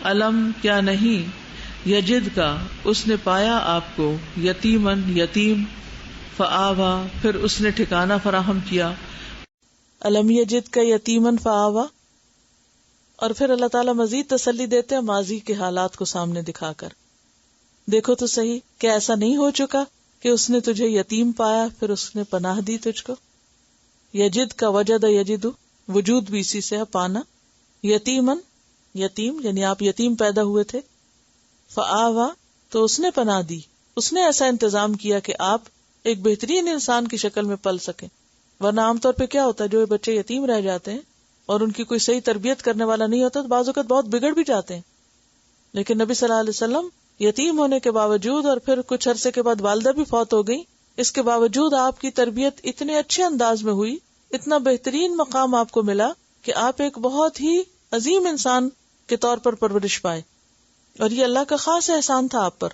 علم کیا نہیں، یجد کا اس نے پایا آپ کو، یتیمن یتیم، فآوا پھر اس نے ٹھکانہ فراہم کیا، علم یجد کا یتیمن فآوا. اور پھر اللہ تعالیٰ مزید تسلی دیتے ہیں ماضی کے حالات کو سامنے دکھا کر. دیکھو تو صحیح کہ ایسا نہیں ہو چکا کہ اس نے تجھے یتیم پایا پھر اس نے پناہ دی تجھ کو. یجد کا وجد یجد، وجود بھی اسی سے ہے، پانا. یتیمن یتیم یعنی آپ یتیم پیدا ہوئے تھے. فآوا تو اس نے پناہ دی، اس نے ایسا انتظام کیا کہ آپ ایک بہترین انسان کی شکل میں پل سکیں. ورنہ عام طور پہ کیا ہوتا ہے، جو بچے یتیم رہ جاتے ہیں اور ان کی کوئی صحیح تربیت کرنے والا نہیں ہوتا تو بعض اوقات بہت بگڑ بھی جاتے ہیں. لیکن نبی صلی اللہ علیہ وسلم یتیم ہونے کے باوجود اور پھر کچھ عرصے کے بعد والدہ بھی فوت ہو گئی، اس کے باوجود آپ کی تربیت اتنے اچھے انداز میں ہوئی، اتنا بہترین مقام آپ کو ملا کہ آپ ایک بہت ہی عظیم انسان کے طور پر پرورش پائے. اور یہ اللہ کا خاص احسان تھا آپ پر